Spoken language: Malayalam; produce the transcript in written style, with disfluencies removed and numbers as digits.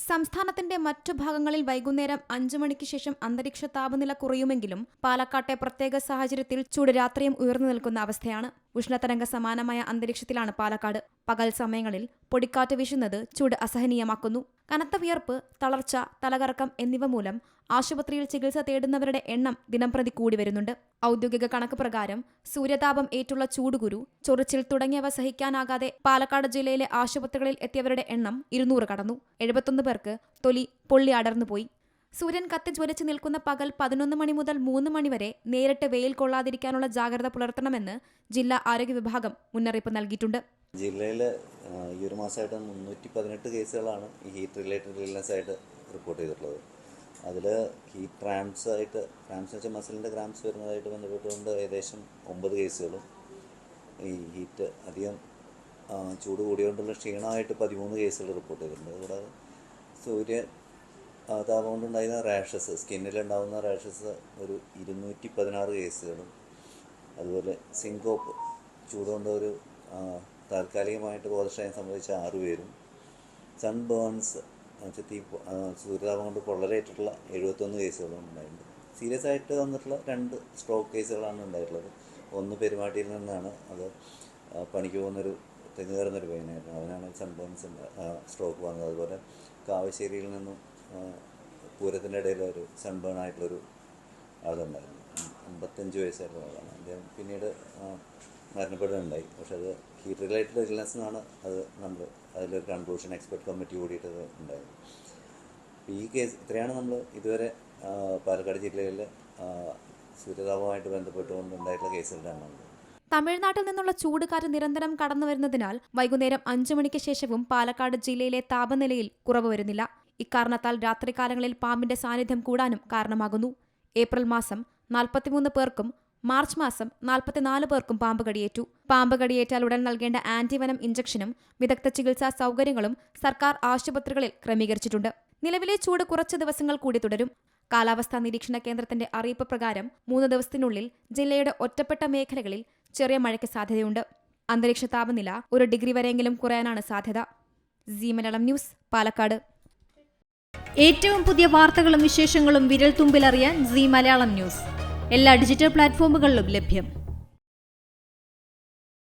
സംസ്ഥാനത്തിന്റെ മറ്റു ഭാഗങ്ങളിൽ വൈകുന്നേരം 5 മണിക്ക് ശേഷം അന്തരീക്ഷ താപനില കുറയുമെങ്കിലും പാലക്കാട്ടെ പ്രത്യേക സാഹചര്യത്തിൽ ചൂട് രാത്രിയും ഉയർന്നു നിൽക്കുന്ന അവസ്ഥയാണ്. ഉഷ്ണതരംഗ സമാനമായ അന്തരീക്ഷത്തിലാണ് പാലക്കാട്. പകൽ സമയങ്ങളിൽ പൊടിക്കാറ്റ് വീശുന്നത് ചൂട് അസഹനീയമാക്കുന്നു. കനത്ത വിയർപ്പ്, തളർച്ച, തലകറക്കം എന്നിവ മൂലം ആശുപത്രിയിൽ ചികിത്സ തേടുന്നവരുടെ എണ്ണം ദിനംപ്രതി കൂടി വരുന്നുണ്ട്. ഔദ്യോഗിക കണക്ക് പ്രകാരം സൂര്യതാപം ഏറ്റുള്ള ചൂടുകുരു, ചൊറിച്ചിൽ തുടങ്ങിയവ സഹിക്കാനാകാതെ പാലക്കാട് ജില്ലയിലെ ആശുപത്രികളിൽ എത്തിയവരുടെ എണ്ണം 200 കടന്നു. 71 പേർക്ക് തൊലി പൊള്ളി അടർന്നുപോയി. സൂര്യൻ കത്തിജ്വലിച്ച് നിൽക്കുന്ന പകൽ 11 മണി മുതൽ 3 മണി വരെ നേരിട്ട് വെയിൽ കൊള്ളാതിരിക്കാനുള്ള ജാഗ്രത പുലർത്തണമെന്ന് ജില്ലാ ആരോഗ്യ വിഭാഗം മുന്നറിയിപ്പ് നൽകിയിട്ടുണ്ട്. ജില്ലയിൽ ഈ ഒരു മാസമായിട്ട് 318 കേസുകളാണ് ഈ ഹീറ്റ് റിലേറ്റഡ് ഇൽനെസ് ആയിട്ട് റിപ്പോർട്ട് ചെയ്തിട്ടുള്ളത്. അതിൽ ഹീറ്റ് ക്രാംസ് എന്ന് വെച്ചാൽ മസിലിൻ്റെ ക്രാംസ് വരുന്നതായിട്ട് ബന്ധപ്പെട്ടുകൊണ്ട് ഏകദേശം 9 കേസുകളും, ഈ ഹീറ്റ് അധികം ചൂട് കൂടിയോണ്ടുള്ള ക്ഷീണമായിട്ട് 13 കേസുകൾ റിപ്പോർട്ട് ചെയ്തിട്ടുണ്ട്. കൂടാതെ സൂര്യ താപം കൊണ്ടുണ്ടായിരുന്ന റാഷസ്, സ്കിന്നിലുണ്ടാകുന്ന റാഷസ് ഒരു 216 കേസുകളും, അതുപോലെ സിങ്കോപ്പ് ചൂടുകൊണ്ട് ഒരു താൽക്കാലികമായിട്ട് ബോധക്ഷയം സംഭവിച്ച 6 പേരും, സൺ ബേൺസ് സൂര്യതാപം കൊണ്ട് പൊള്ളലേറ്റിട്ടുള്ള 71 കേസുകളും ഉണ്ടായിട്ടുണ്ട്. സീരിയസ് ആയിട്ട് വന്നിട്ടുള്ള 2 സ്ട്രോക്ക് കേസുകളാണ് ഉണ്ടായിട്ടുള്ളത്. ഒന്ന് പെരുമാട്ടിയിൽ നിന്നാണ്, അത് പണിക്ക് പോകുന്നൊരു തെങ്ങ് കയറുന്നൊരു പയ്യനായിരുന്നു, അവനാണ് സൺ ബേൺസിൻ്റെ സ്ട്രോക്ക് വന്നത്. അതുപോലെ കാവശ്ശേരിയിൽ നിന്നും പൂരത്തിൻ്റെ ഇടയിൽ ഒരു സൺബേൺ ആയിട്ടുള്ളൊരു ആളുണ്ടായിരുന്നു, 55 വയസ്സായിട്ടുള്ള ആളാണ്. അദ്ദേഹം പിന്നീട് മരണപ്പെടുകയുണ്ടായി. പക്ഷെ അത് ഹീറ്റ് റിലേറ്റഡ് ഇൽനെസ് എന്നാണ് അത് നമ്മൾ അതിലൊരു കൺക്ലൂഷൻ എക്സ്പെർട്ട് കമ്മിറ്റി കൂടിയിട്ട് ഉണ്ടായിരുന്നു. ഈ കേസ് ഇത്രയാണ് നമ്മൾ ഇതുവരെ പാലക്കാട് ജില്ലയിൽ സൂര്യതാപവുമായിട്ട് ബന്ധപ്പെട്ടുകൊണ്ടുണ്ടായിട്ടുള്ള കേസുകളുടെ എണ്ണം. തമിഴ്നാട്ടിൽ നിന്നുള്ള ചൂടുകാറ്റ് നിരന്തരം കടന്നു വരുന്നതിനാൽ വൈകുന്നേരം 5 മണിക്ക് ശേഷവും പാലക്കാട് ജില്ലയിലെ താപനിലയിൽ കുറവ് വരുന്നില്ല. ഇക്കാരണത്താൽ രാത്രികാലങ്ങളിൽ പാമ്പിന്റെ സാന്നിധ്യം കൂടാനും കാരണമാകുന്നു. ഏപ്രിൽ മാസം 43 പേർക്കും മാർച്ച് മാസം 44 പേർക്കും പാമ്പ് കടിയേറ്റു. പാമ്പ് കടിയേറ്റാൽ ഉടൻ നൽകേണ്ട ആന്റിവനം ഇഞ്ചക്ഷനും വിദഗ്ധ ചികിത്സാ സൗകര്യങ്ങളും സർക്കാർ ആശുപത്രികളിൽ ക്രമീകരിച്ചിട്ടുണ്ട്. നിലവിലെ ചൂട് കുറച്ച് ദിവസങ്ങൾ കൂടി തുടരും. കാലാവസ്ഥാ നിരീക്ഷണ കേന്ദ്രത്തിന്റെ അറിയിപ്പ് പ്രകാരം 3 ദിവസത്തിനുള്ളിൽ ജില്ലയുടെ ഒറ്റപ്പെട്ട മേഖലകളിൽ ചെറിയ മഴയ്ക്ക് സാധ്യതയുണ്ട്. അന്തരീക്ഷ താപനില 1 ഡിഗ്രി വരെയെങ്കിലും കുറയാനാണ് സാധ്യത. Zee Malayalam news, Palakkad. ഏറ്റവും പുതിയ വാർത്തകളും വിശേഷങ്ങളും വിരൽ തുമ്പിലറിയാൻ സീ മലയാളം ന്യൂസ് എല്ലാ ഡിജിറ്റൽ പ്ലാറ്റ്ഫോമുകളിലും ലഭ്യം.